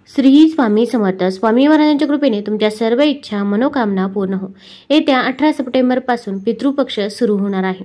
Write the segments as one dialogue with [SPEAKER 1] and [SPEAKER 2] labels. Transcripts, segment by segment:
[SPEAKER 1] श्री स्वामी समर्थ. स्वामी महाराजांच्या कृपेने तुमच्या सर्व इच्छा मनोकामना पूर्ण हो. येत्या 18 सप्टेंबर पासून पितृपक्ष सुरू होणार आहे.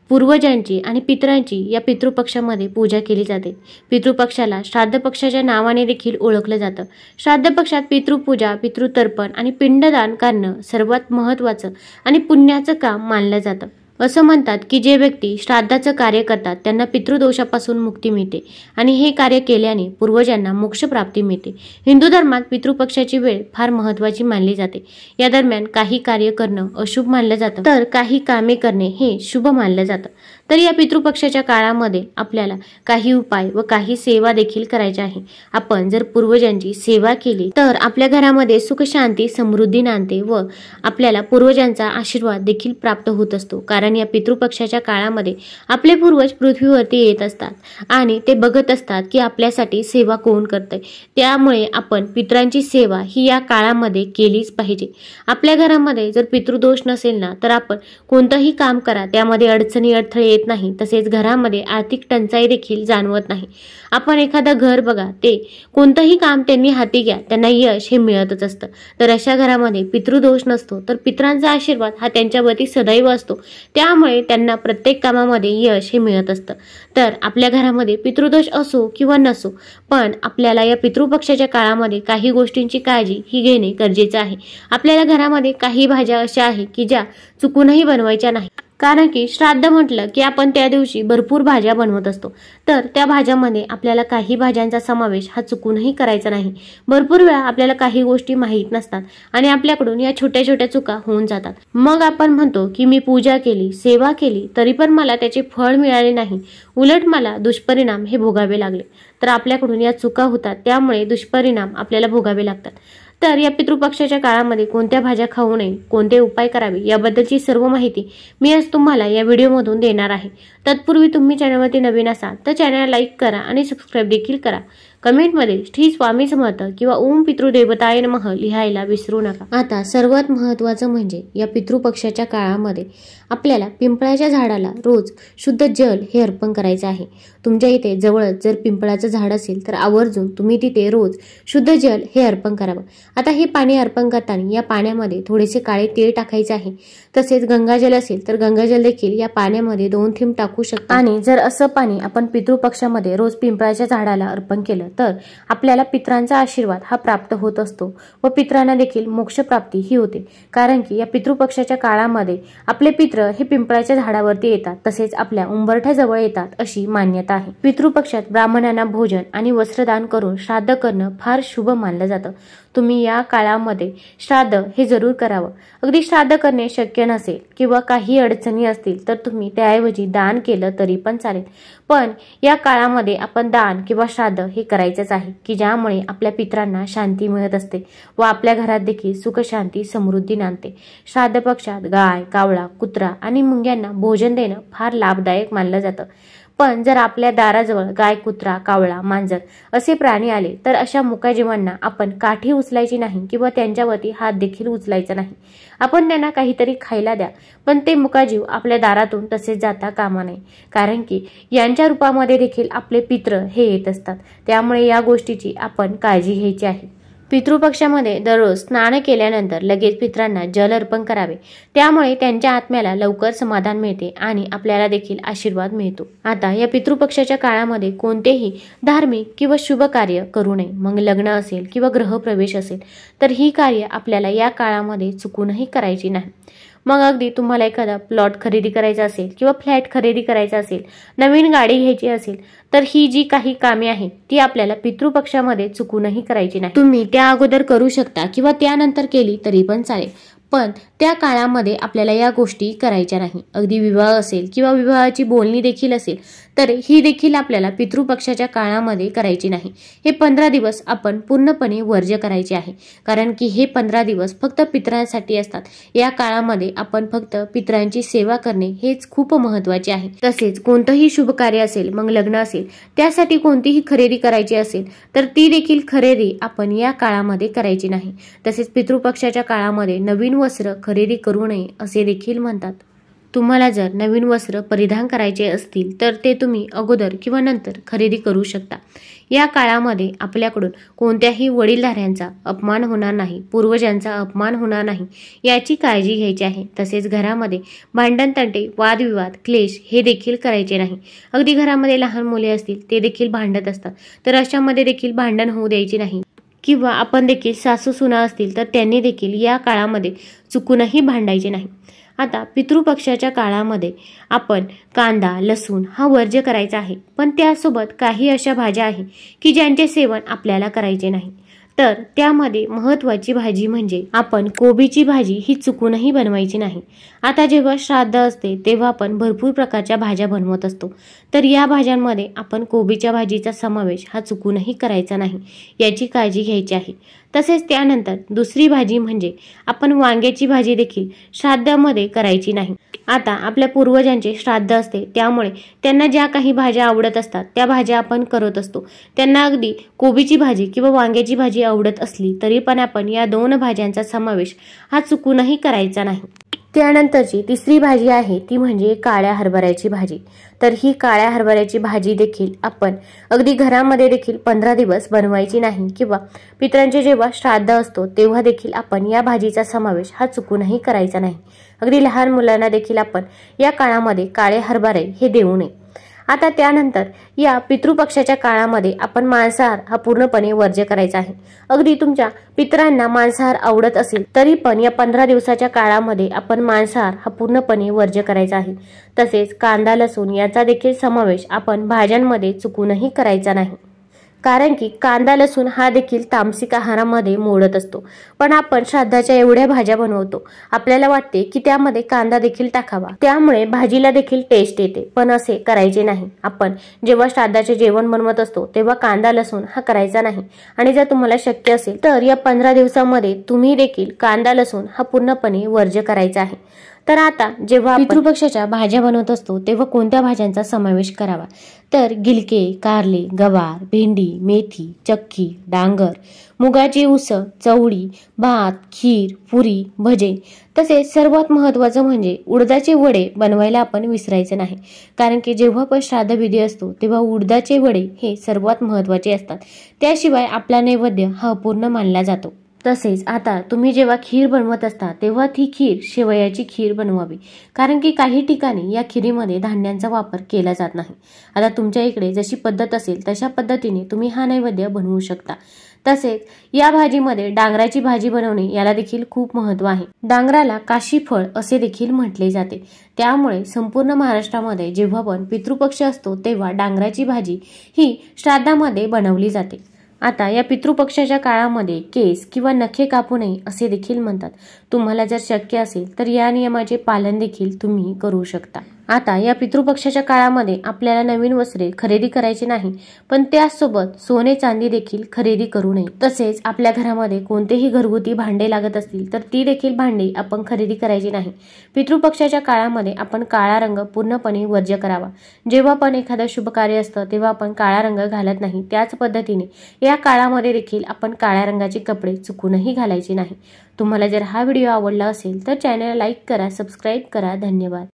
[SPEAKER 1] पूर्वजांची आणि पितरांची या पितृपक्षामध्ये पूजा केली जाते. पितृपक्षाला श्राद्ध पक्षाच्या नावाने देखील ओळखलं जातं. श्राद्ध पक्षात पितृपूजा, पितृतर्पण आणि पिंडदान करणं सर्वात महत्त्वाचं आणि पुण्याचं काम मानलं जातं. असं म्हणतात की जे व्यक्ती श्राद्धाचं कार्य करतात त्यांना पितृदोषापासून मुक्ती मिळते आणि हे कार्य केल्याने पूर्वजांना मोक्ष प्राप्ती मिळते. हिंदू धर्मात पितृपक्षाची वेळ फार महत्त्वाची मानली जाते. या दरम्यान काही कार्य करणं अशुभ मानलं जातं तर काही कामे करणे हे शुभ मानलं जातं. तर या पितृपक्षाच्या काळामध्ये आपल्याला काही उपाय व काही सेवा देखील करायच्या आहे. आपण जर पूर्वजांची सेवा केली तर आपल्या घरामध्ये सुख शांती समृद्धी नांदते व आपल्याला पूर्वजांचा आशीर्वाद देखील प्राप्त होत असतो. कारण या पितृपक्षाच्या काळामध्ये आपले पूर्वज पृथ्वीवरती येत असतात आणि ते बघत असतात की आपल्यासाठी सेवा कोण करतंय. त्यामुळे आपण पितरांची सेवा ही या काळामध्ये केलीच पाहिजे. आपल्या घरामध्ये जर पितृदोष नसेल ना तर आपण कोणतंही काम करा त्यामध्ये अडचणी अडथळे येत नाही. तसेच घरामध्ये आर्थिक टंचाई देखील जाणवत नाही. आपण एखादं घर बघा, ते कोणतंही काम त्यांनी हाती घ्या त्यांना यश हे मिळतच असतं. तर अशा घरामध्ये पितृदोष नसतो तर पितरांचा आशीर्वाद हा त्यांच्यावरती सदैव असतो. त्यामुळे त्यांना प्रत्येक कामामध्ये यश हे मिळत असतं. तर आपल्या घरामध्ये पितृदोष असो किंवा नसो पण आपल्याला या पितृपक्षाच्या काळामध्ये काही गोष्टींची काळजी ही घेणे गरजेचं आहे. आपल्याला घरामध्ये काही भाज्या अशा आहेत की ज्या चुकूनही बनवायच्या नाही. कारण की श्राद्ध म्हटलं की आपण त्या दिवशी भरपूर भाज्या बनवत असतो. तर त्या भाज्यामध्ये आपल्याला काही भाज्यांचा समावेश हा चुकूनही करायचा नाही. भरपूर वेळा आपल्याला काही गोष्टी माहीत नसतात आणि आपल्याकडून या छोट्या छोट्या चुका होऊन जातात. मग आपण म्हणतो की मी पूजा केली, सेवा केली तरी पण मला त्याचे फळ मिळाले नाही, उलट मला दुष्परिणाम हे भोगावे लागले. तर आपल्याकडून या चुका होतात त्यामुळे दुष्परिणाम आपल्याला भोगावे लागतात. तर या पितृपक्षाच्या काळामध्ये कोणत्या भाज्या खाऊ नये, कोणते उपाय करावे याबद्दलची सर्व माहिती मी आज तुम्हाला या व्हिडिओमधून देणार आहे. तत्पूर्वी तुम्ही चॅनलवरती नवीन असाल तर चॅनलला लाईक करा आणि सबस्क्राईब देखील करा. कमेंटमध्ये श्री स्वामी समर्थ किंवा ओम पितृदेवताय नमः लिहायला विसरू नका. आता सर्वात महत्त्वाचं म्हणजे या पितृपक्षाच्या काळामध्ये आपल्याला पिंपळाच्या झाडाला रोज शुद्ध जल हे अर्पण करायचं आहे. तुमच्या इथे जवळच जर पिंपळाचं झाड असेल तर आवर्जून तुम्ही तिथे रोज शुद्ध जल हे अर्पण करावं. आता हे पाणी अर्पण करताना या पाण्यामध्ये थोडेसे काळे तीळ टाकायचे आहे. तसेच गंगाजल असेल तर गंगाजल देखील या पाण्यामध्ये 2 थेंब टाकू शकता. आणि जर असं पाणी आपण पितृपक्षामध्ये रोज पिंपळाच्या झाडाला अर्पण केलं तर आपल्याला पितरांचा आशीर्वाद हा प्राप्त होत असतो व पितरांना देखील मोक्ष प्राप्ती ही होते. कारण की या पितृपक्षाच्या काळामध्ये आपले पित्र हे पिंपळाच्या झाडावरती येतात तसेच आपल्या उंबरठ्याजवळ येतात अशी मान्यता आहे. पितृपक्षात ब्राह्मणांना भोजन आणि वस्त्रदान करून श्राद्ध करणं फार शुभ मानलं जातं. तुम्ही या काळामध्ये श्राद्ध हे जरूर करावं. अगदी श्राद्ध करणे शक्य नसेल किंवा काही अडचणी असतील तर तुम्ही त्याऐवजी दान केलं तरी पण चालेल. पण या काळामध्ये आपण दान किंवा श्राद्ध हे करायचंच आहे की ज्यामुळे आपल्या पितरांना शांती मिळत असते व आपल्या घरात देखील सुख शांती समृद्धी नांदते. श्राद्ध पक्षात गाय, कावळा, कुत्रा आणि मुंग्यांना भोजन देणं फार लाभदायक मानलं जातं. पण जर आपल्या दाराजवळ गाय, कुत्रा, कावळा, मांजर असे प्राणी आले तर अशा मुकाजीवांना आपण काठी उचलायची नाही किंवा त्यांच्यावरती हात देखील उचलायचा नाही. आपण त्यांना काहीतरी खायला द्या पण ते मुकाजीव आपल्या दारातून तसेच जाता कामा नये. कारण की यांच्या रूपामध्ये देखील आपले पित्र हे येत असतात. त्यामुळे या गोष्टीची आपण काळजी घ्यायची आहे. पितृपक्षामध्ये दररोज स्नान केल्यानंतर लगेच पितरांना जल अर्पण करावे. त्यामुळे त्यांच्या आत्म्याला लवकर समाधान मिळते आणि आपल्याला देखील आशीर्वाद मिळतो. आता या पितृपक्षाच्या काळामध्ये कोणतेही धार्मिक किंवा शुभ कार्य करू नये. मग लग्न असेल किंवा गृहप्रवेश असेल तर ही कार्य आपल्याला या काळामध्ये चुकूनही करायची नाही. मग अगदी तुम्हाला एखादा प्लॉट खरेदी करायचा असेल किंवा फ्लॅट खरेदी करायचा असेल, नवीन गाडी घ्यायची असेल तर ही जी काही कामे आहेत ती आपल्याला पितृपक्षामध्ये चुकूनही करायची नाही. तुम्ही त्या अगोदर करू शकता किंवा त्यानंतर केली तरी पण चालेल. पण त्या काळामध्ये आपल्याला या गोष्टी करायच्या नाही. अगदी विवाह असेल किंवा विवाहाची बोलणी देखील असेल तर ही देखील आपल्याला पितृपक्षाच्या काळामध्ये करायची नाही. हे 15 दिवस आपण पूर्णपणे वर्ज्य करायचे आहे. कारण की हे 15 दिवस फक्त पितरांसाठी असतात. या काळामध्ये आपण फक्त पितरांची सेवा करणे हेच खूप महत्त्वाचे आहे. तसेच कोणतंही शुभ कार्य असेल, मग लग्न असेल, त्यासाठी कोणतीही खरेदी करायची असेल तर ती देखील खरेदी आपण या काळामध्ये करायची नाही. तसेच पितृपक्षाच्या काळामध्ये नवीन वस्त्र खरेदी करू नये असे देखील म्हणतात. तुम्हाला जर नवीन वस्त्र परिधान करायचे असतील तर ते तुम्ही अगोदर किंवा नंतर खरेदी करू शकता. या काळामध्ये आपल्याकडून कोणत्याही वडीलधाऱ्यांचा अपमान होणार नाही, पूर्वजांचा अपमान होणार नाही याची काळजी घ्यायची आहे। तसेच घरामध्ये भांडण तंटे, वादविवाद, क्लेश हे देखील करायचे नाही। अगदी घरामध्ये लहान मुले असतील ते देखील भांडत असतात, तर अशामध्ये देखील भांडण होऊ द्यायची नाही। किंवा आपण देखील सासू सुना असतील तर त्यांनी देखील या काळामध्ये चुकूनही भांडायचे नाही। आता पितृपक्षाच्या काळामध्ये आपण कांदा, लसूण हा वर्ज्य करायचा आहे, पण त्यासोबत काही अशा भाज्या आहेत की ज्यांचे सेवन आपल्याला करायचे नाही। तर त्यामध्ये महत्त्वाची भाजी म्हणजे आपण कोबीची भाजी ही चुकूनही बनवायची नाही। आता जेव्हा श्राद्ध असते तेव्हा आपण भरपूर प्रकारच्या भाज्या बनवत असतो, तर या भाज्यांमध्ये आपण कोबीच्या भाजीचा समावेश हा चुकूनही करायचा नाही, याची काळजी घ्यायची आहे। तसेच त्यानंतर दुसरी भाजी म्हणजे आपण वांग्याची भाजी देखील श्राद्धामध्ये करायची नाही। आता आपल्या पूर्वजांचे श्राद्ध असते, त्यामुळे त्यांना ज्या काही भाज्या आवडत असतात त्या भाज्या आपण करत असतो। त्यांना अगदी कोबीची भाजी किंवा वांग्याची भाजी आवडत असली तरी पण आपण या दोन भाज्यांचा समावेश हा चुकूनही करायचा नाही। त्यानंतरची तिसरी भाजी आहे ती म्हणजे काळ्या हरभऱ्याची भाजी। तर ही काळ्या हरभऱ्याची भाजी देखील आपण अगदी घरामध्ये देखील 15 दिवस बनवायची नाही, किंवा पितरांचे जेव्हा श्राद्ध असतो तेव्हा देखील आपण या भाजीचा समावेश हा चुकूनही करायचा नाही। अगदी लहान मुलांना देखील आपण या काळामध्ये काळे हरभरे हे देऊ नये। आता त्यानंतर या पितृपक्षाच्या काळामध्ये आपण मांसाहार हा पूर्णपणे वर्ज्य करायचा आहे। अगदी तुमच्या पितरांना मांसाहार आवडत असेल तरी पण या 15 दिवसाच्या काळामध्ये आपण मांसाहार हा पूर्णपणे वर्ज्य करायचा आहे। तसेच कांदा, लसूण याचा देखील समावेश आपण भाज्यांमध्ये चुकूनही करायचा नाही, कारण की कांदा, लसूण हा देखील तामसिक आहारामध्ये मोडत असतो। पण आपण श्राद्धाच्या एवढ्या भाज्या बनवतो, आपल्याला वाटते की त्यामध्ये कांदा देखील टाकावा, त्यामुळे भाजीला देखील टेस्ट येते, पण असे करायचे नाही। आपण जेव्हा श्राद्धाचे जेवण बनवत असतो तेव्हा कांदा, लसूण हा करायचा नाही। आणि जर तुम्हाला शक्य असेल तर या 15 दिवसामध्ये तुम्ही देखील कांदा, लसूण हा पूर्णपणे वर्ज्य करायचा आहे। तर आता जेव्हा पितृपक्षाच्या भाज्या बनवत असतो तेव्हा कोणत्या भाज्यांचा समावेश करावा, तर गिलके, कारले, गवार, भेंडी, मेथी, चक्की, डांगर, मुगाची उसळ, चवळी, भात, खीर, पुरी, भजे। तसेच सर्वात महत्त्वाचं म्हणजे उडदाचे वडे बनवायला आपण विसरायचे नाही, कारण की जेव्हा पण श्राद्धविधी असतो तेव्हा उडदाचे वडे हे सर्वात महत्त्वाचे असतात, त्याशिवाय आपला नैवेद्य हा अपूर्ण मानला जातो। तसेच आता तुम्ही जेव्हा खीर बनवत असता तेव्हा ती खीर शेवयाची खीर बनवावी, कारण की काही ठिकाणी या खिरीमध्ये धान्यांचा वापर केला जात नाही। आता तुमच्या इकडे जशी पद्धत असेल तशा पद्धतीने तुम्ही हा नैवेद्य बनवू शकता। तसेच या भाजीमध्ये डांगराची भाजी बनवणे याला देखील खूप महत्त्व आहे। डांगराला काशी फळ असे देखील म्हटले जाते, त्यामुळे संपूर्ण महाराष्ट्रामध्ये जेव्हा पण पितृपक्ष असतो तेव्हा डांगराची भाजी ही श्राद्धामध्ये बनवली जाते। आता या पितृपक्षाच्या काळामध्ये केस किंवा नखे कापू नये असे देखील म्हणतात। तुम्हाला जर शक्य असेल तर या नियमाचे पालन देखील तुम्ही करू शकता। आता या पितृपक्षाच्या काळामध्ये आपल्याला नवीन वस्त्रे खरेदी करायची नाही, पण त्यासोबत सोने चांदी देखील खरेदी करू नये। तसेच आपल्या घरामध्ये कोणतेही घरगुती भांडे लागत असतील तर ती देखील भांडी आपण खरेदी करायची नाही। पितृपक्षाच्या काळामध्ये आपण काळा रंग पूर्णपणे वर्ज्य करावा। जेव्हा पण एखादं शुभ कार्य असतं तेव्हा आपण काळा रंग घालत नाही, त्याच पद्धतीने या काळामध्ये देखील आपण काळ्या रंगाचे कपडे चुकूनही घालायचे नाही। तुम्हाला जर हा व्हिडिओ आवडला असेल तर चॅनलला लाईक करा, सबस्क्राईब करा। धन्यवाद।